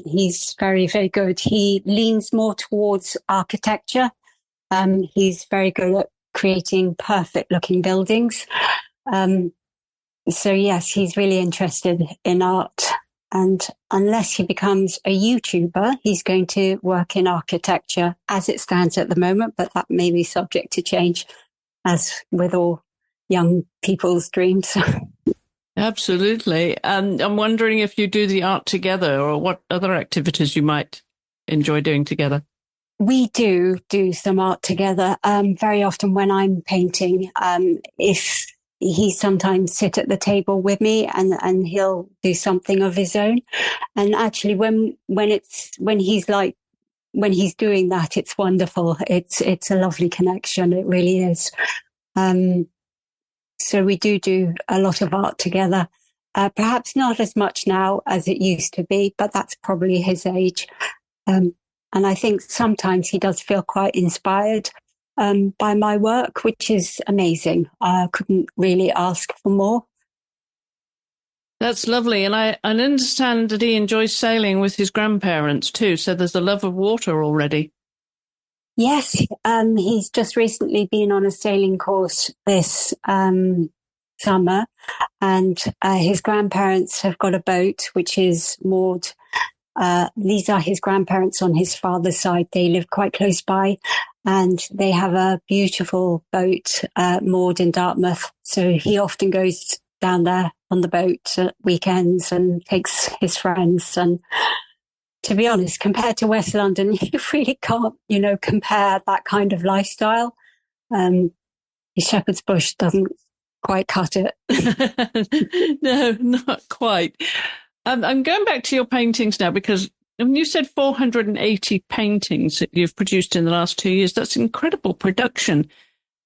Speaker 1: He's very, very good. He leans more towards architecture. He's very good at creating perfect looking buildings. So yes, he's really interested in art. And unless he becomes a YouTuber, he's going to work in architecture as it stands at the moment, but that may be subject to change, as with all young people's dreams.
Speaker 2: Absolutely. And I'm wondering if you do the art together or what other activities you might enjoy doing together.
Speaker 1: We do some art together. Very often when I'm painting, if he sometimes sit at the table with me and he'll do something of his own. And actually when he's doing that, it's wonderful. It's a lovely connection. It really is. So we do a lot of art together. Perhaps not as much now as it used to be, but that's probably his age. And I think sometimes he does feel quite inspired by my work, which is amazing. I couldn't really ask for more.
Speaker 2: That's lovely. And I understand that he enjoys sailing with his grandparents too. So there's a love of water already.
Speaker 1: Yes, he's just recently been on a sailing course this summer, and his grandparents have got a boat which is moored. These are his grandparents on his father's side. They live quite close by, and they have a beautiful boat moored in Dartmouth. So he often goes down there on the boat at weekends and takes his friends. And to be honest, compared to West London, you really can't, compare that kind of lifestyle. Shepherd's Bush doesn't quite cut it.
Speaker 2: No, not quite. I'm going back to your paintings now, because you said 480 paintings that you've produced in the last 2 years. That's incredible production.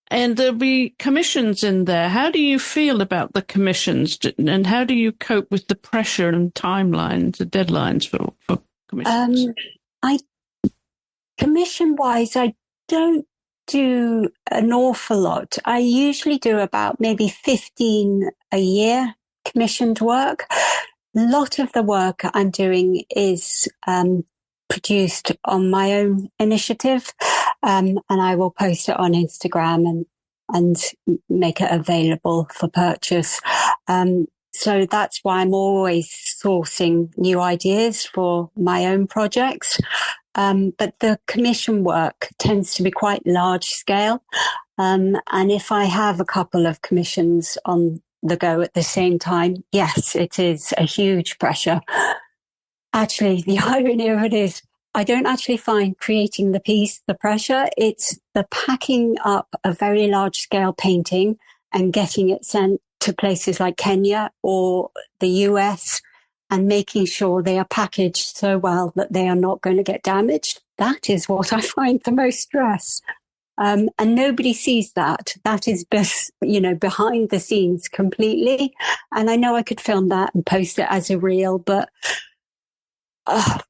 Speaker 2: And there'll be commissions in there. How do you feel about the commissions, and how do you cope with the pressure and timelines, the deadlines for commissions?
Speaker 1: Commission-wise, I don't do an awful lot. I usually do about maybe 15 a year commissioned work. A lot of the work I'm doing is produced on my own initiative, and I will post it on Instagram and make it available for purchase. So that's why I'm always sourcing new ideas for my own projects. But the commission work tends to be quite large scale. And if I have a couple of commissions on the go at the same time, yes, it is a huge pressure. Actually, the irony of it is I don't actually find creating the piece the pressure. It's the packing up a very large scale painting and getting it sent to places like Kenya or the US and making sure they are packaged so well that they are not going to get damaged. That is what I find the most stress. And nobody sees that. That is just, behind the scenes completely. And I know I could film that and post it as a reel, but I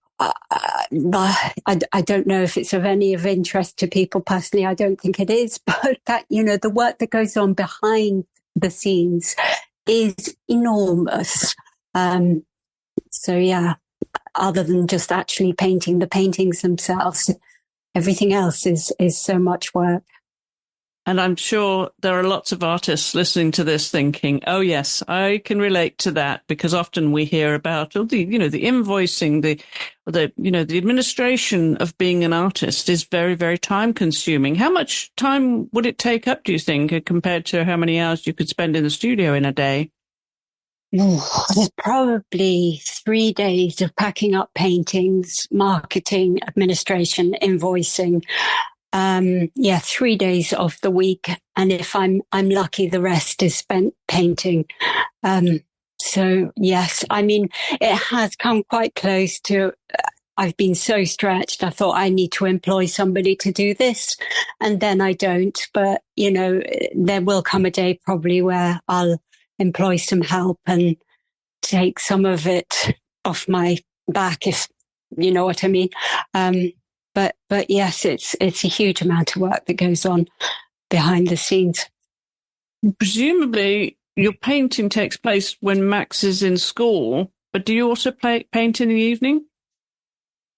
Speaker 1: don't know if it's of any of interest to people personally. I don't think it is, but that, the work that goes on behind the scenes is enormous. So yeah, other than just actually painting the paintings themselves, everything else is so much work.
Speaker 2: And I'm sure there are lots of artists listening to this thinking, oh, yes, I can relate to that, because often we hear about the invoicing, the administration of being an artist is very, very time consuming. How much time would it take up, do you think, compared to how many hours you could spend in the studio in a day?
Speaker 1: There's probably 3 days of packing up paintings, marketing, administration, invoicing. 3 days of the week, and if I'm lucky, the rest is spent painting. So yes, I mean, it has come quite close to. I've been so stretched. I thought I need to employ somebody to do this, and then I don't. But there will come a day probably where I'll employ some help and take some of it off my back, if you know what I mean. But yes, it's a huge amount of work that goes on behind the scenes.
Speaker 2: Presumably, your painting takes place when Max is in school, but do you also paint in the evening?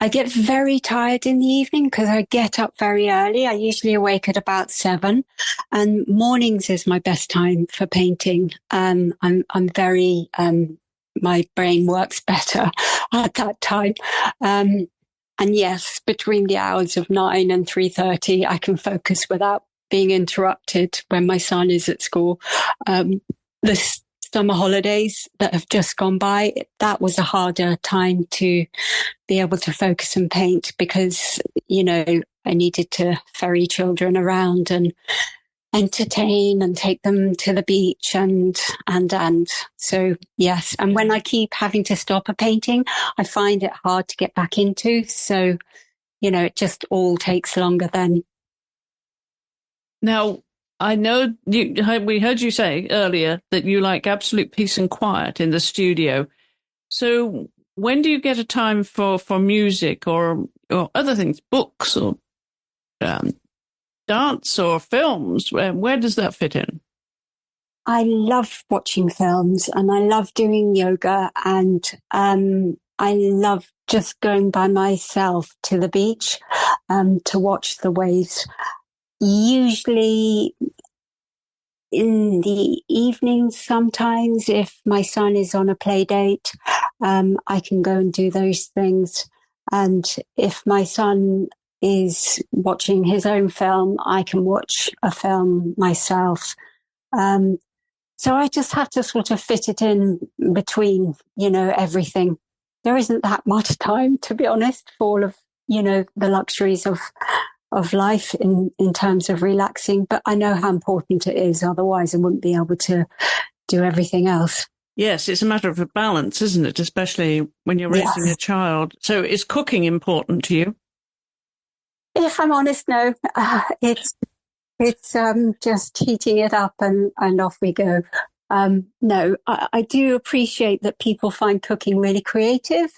Speaker 1: I get very tired in the evening because I get up very early. I usually awake at about 7, and mornings is my best time for painting. I'm very my brain works better at that time. And yes, between the hours of 9 and 3:30, I can focus without being interrupted when my son is at school. The summer holidays that have just gone by, that was a harder time to be able to focus and paint because, I needed to ferry children around and entertain and take them to the beach and so yes. And when I keep having to stop a painting, I find it hard to get back into. So, it just all takes longer then.
Speaker 2: Now, I know we heard you say earlier that you like absolute peace and quiet in the studio. So when do you get a time for music or other things, books or dance or films? Where does that fit in?
Speaker 1: I love watching films and I love doing yoga, and I love just going by myself to the beach to watch the waves. Usually in the evenings, sometimes if my son is on a play date, I can go and do those things. And if my son is watching his own film, I can watch a film myself. So I just have to sort of fit it in between, everything. There isn't that much time, to be honest, for all of, the luxuries of life in terms of relaxing. But I know how important it is. Otherwise, I wouldn't be able to do everything else.
Speaker 2: Yes, it's a matter of a balance, isn't it? Especially when you're raising a child. So is cooking important to you?
Speaker 1: If I'm honest, no. It's just heating it up and off we go. No, I do appreciate that people find cooking really creative.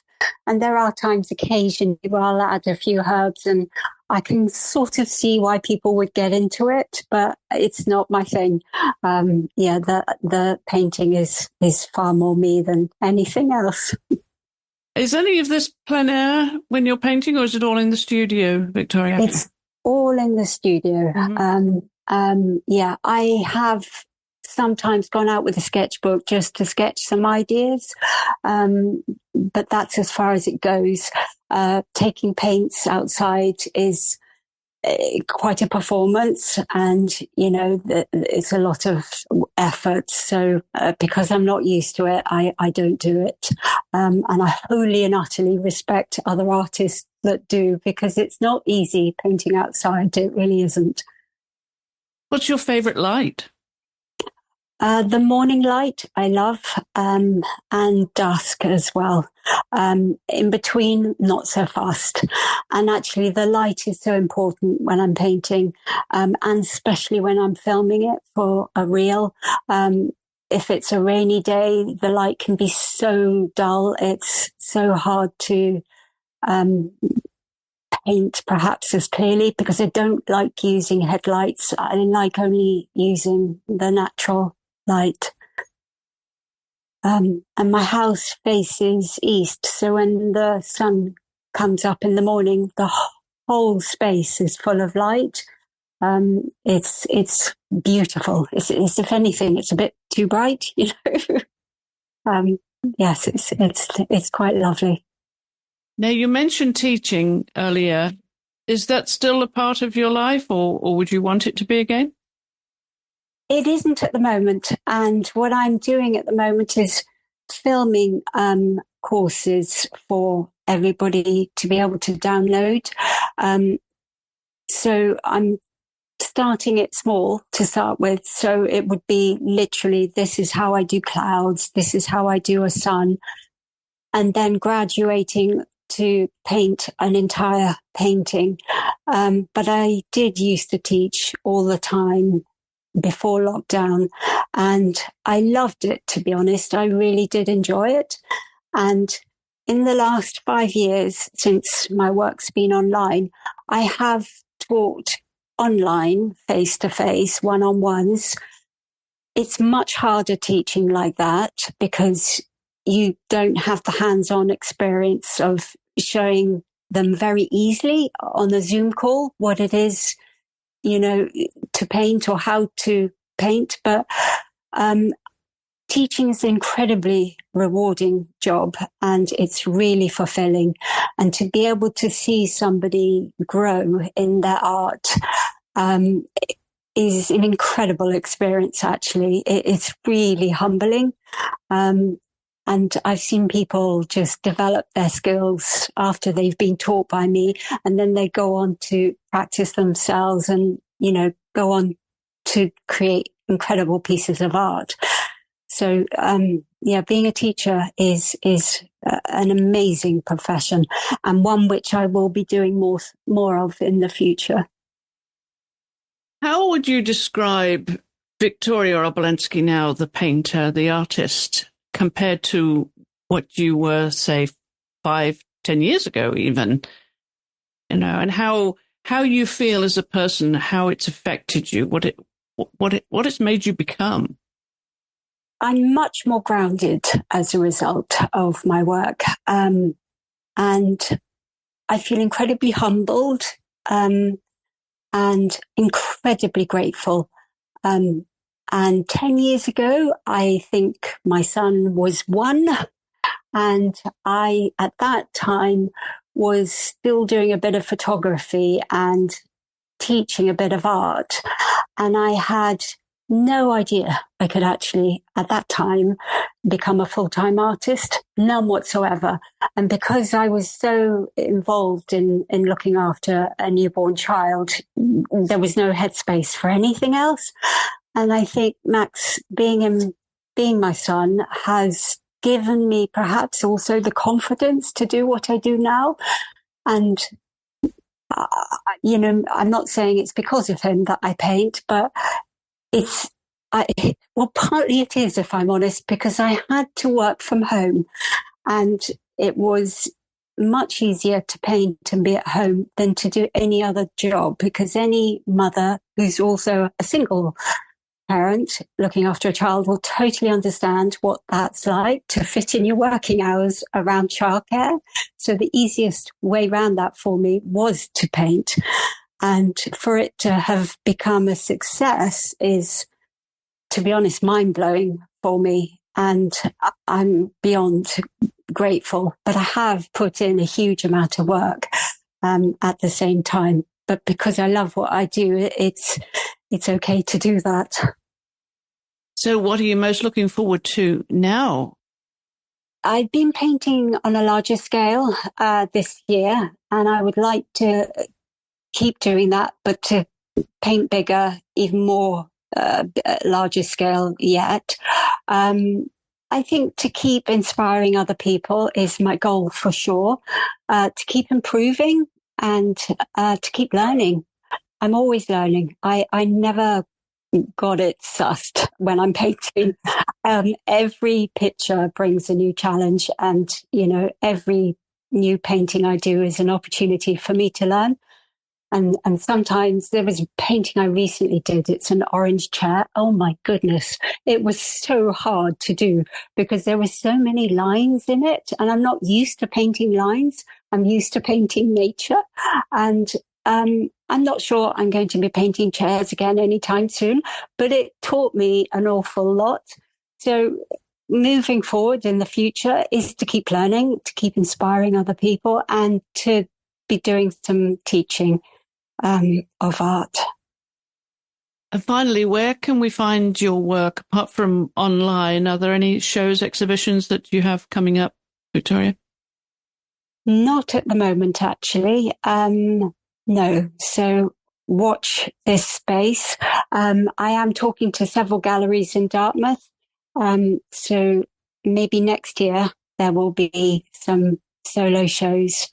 Speaker 1: And there are times occasionally where I'll add a few herbs, and I can sort of see why people would get into it, but it's not my thing. The painting is far more me than anything else.
Speaker 2: Is any of this plein air when you're painting, or is it all in the studio, Victoria?
Speaker 1: It's all in the studio.
Speaker 2: Mm-hmm.
Speaker 1: I have sometimes gone out with a sketchbook just to sketch some ideas, but that's as far as it goes. Taking paints outside is quite a performance, and it's a lot of effort. So because I'm not used to it, I don't do it, and I wholly and utterly respect other artists that do, because it's not easy painting outside. It really isn't.
Speaker 2: What's your favorite light?
Speaker 1: The morning light I love, and dusk as well. In between, not so fast. And actually the light is so important when I'm painting, and especially when I'm filming it for a reel. If it's a rainy day, the light can be so dull. It's so hard to paint perhaps as clearly, because I don't like using headlights. I like only using the natural light. And my house faces east, so when the sun comes up in the morning, the whole space is full of light. It's beautiful. It's if anything, it's a bit too bright, Yes, it's quite lovely.
Speaker 2: Now, you mentioned teaching earlier. Is that still a part of your life, or would you want it to be again?
Speaker 1: It isn't at the moment. And what I'm doing at the moment is filming courses for everybody to be able to download. So I'm starting it small to start with. So it would be literally, this is how I do clouds, this is how I do a sun, and then graduating to paint an entire painting. But I did used to teach all the time before lockdown, and I loved it, to be honest. I really did enjoy it. And in the last 5 years, since my work's been online, I have taught online, face-to-face, one-on-ones. It's much harder teaching like that because you don't have the hands-on experience of showing them very easily on a Zoom call what it is, to paint or how to paint. But teaching is an incredibly rewarding job, and it's really fulfilling. And to be able to see somebody grow in their art is an incredible experience, actually. It's really humbling. And I've seen people just develop their skills after they've been taught by me, and then they go on to practice themselves and, go on to create incredible pieces of art. So, being a teacher is an amazing profession, and one which I will be doing more of in the future.
Speaker 2: How would you describe Victoria Obolensky now, the painter, the artist, compared to what you were, say, 5-10 years ago even? And how how you feel as a person, how it's affected you, what it's made you become.
Speaker 1: I'm much more grounded as a result of my work. And I feel incredibly humbled, and incredibly grateful. And 10 years ago, I think my son was 1. And I, at that time, was still doing a bit of photography and teaching a bit of art. And I had no idea I could actually, at that time, become a full-time artist, none whatsoever. And because I was so involved in looking after a newborn child, there was no headspace for anything else. And I think Max, being my son, has given me perhaps also the confidence to do what I do now. And, I'm not saying it's because of him that I paint, but partly it is, if I'm honest, because I had to work from home, and it was much easier to paint and be at home than to do any other job, because any mother who's also a single parent looking after a child will totally understand what that's like, to fit in your working hours around childcare. So the easiest way around that for me was to paint. And for it to have become a success is, to be honest, mind-blowing for me. And I'm beyond grateful. But I have put in a huge amount of work at the same time. But because I love what I do, it's okay to do that.
Speaker 2: So what are you most looking forward to now?
Speaker 1: I've been painting on a larger scale this year, and I would like to keep doing that, but to paint bigger, even more larger scale yet. I think to keep inspiring other people is my goal for sure. To keep improving and to keep learning. I'm always learning. I never got it sussed when I'm painting. Every picture brings a new challenge, and every new painting I do is an opportunity for me to learn. And sometimes there was a painting I recently did. It's an orange chair. Oh my goodness. It was so hard to do because there were so many lines in it, and I'm not used to painting lines. I'm used to painting nature, and I'm not sure I'm going to be painting chairs again anytime soon, but it taught me an awful lot. So moving forward in the future is to keep learning, to keep inspiring other people, and to be doing some teaching of art.
Speaker 2: And finally, where can we find your work apart from online? Are there any shows, exhibitions that you have coming up, Victoria?
Speaker 1: Not at the moment, actually. No. So watch this space. I am talking to several galleries in Dartmouth. So maybe next year there will be some solo shows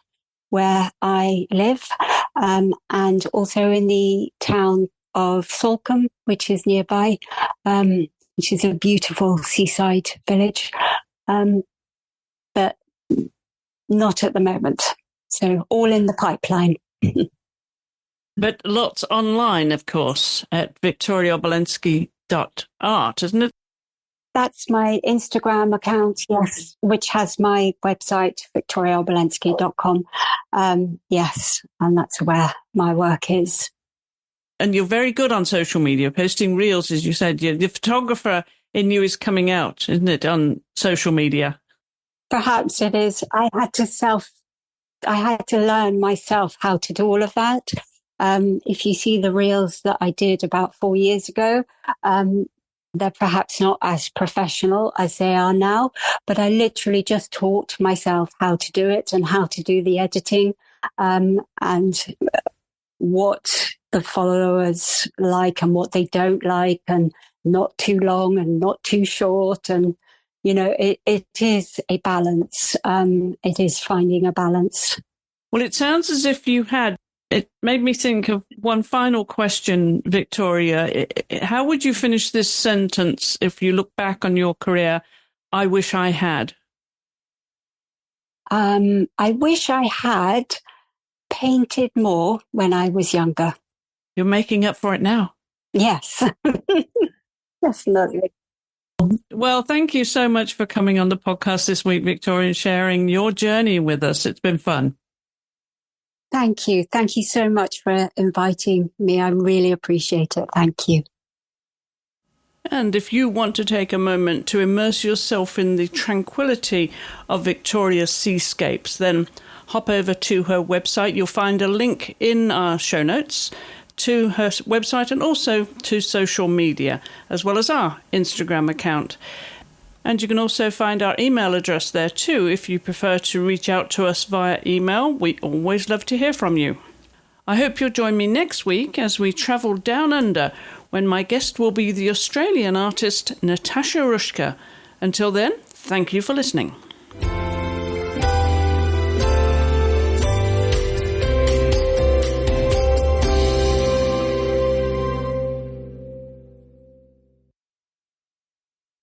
Speaker 1: where I live, and also in the town of Salcombe, which is nearby, which is a beautiful seaside village. But not at the moment. So all in the pipeline.
Speaker 2: But lots online, of course, at victoriaobolensky.art, isn't it?
Speaker 1: That's my Instagram account, yes, which has my website, victoriaobolensky.com. Yes, and that's where my work is.
Speaker 2: And you're very good on social media, posting reels, as you said. The photographer in you is coming out, isn't it, on social media?
Speaker 1: Perhaps it is. I had to learn myself how to do all of that. If you see the reels that I did about 4 years ago, they're perhaps not as professional as they are now, but I literally just taught myself how to do it and how to do the editing, and what the followers like and what they don't like, and not too long and not too short. And, it is a balance. It is finding a balance.
Speaker 2: Well, it sounds as if you had. It made me think of one final question, Victoria. How would you finish this sentence if you look back on your career? I wish I had.
Speaker 1: I wish I had painted more when I was younger.
Speaker 2: You're making up for it now.
Speaker 1: Yes, definitely.
Speaker 2: Well, thank you so much for coming on the podcast this week, Victoria, and sharing your journey with us. It's been fun.
Speaker 1: Thank you. Thank you so much for inviting me. I really appreciate it. Thank you.
Speaker 2: And if you want to take a moment to immerse yourself in the tranquility of Victoria's seascapes, then hop over to her website. You'll find a link in our show notes to her website and also to social media, as well as our Instagram account. And you can also find our email address there too if you prefer to reach out to us via email. We always love to hear from you. I hope you'll join me next week as we travel down under, when my guest will be the Australian artist Natasha Rushka. Until then, thank you for listening.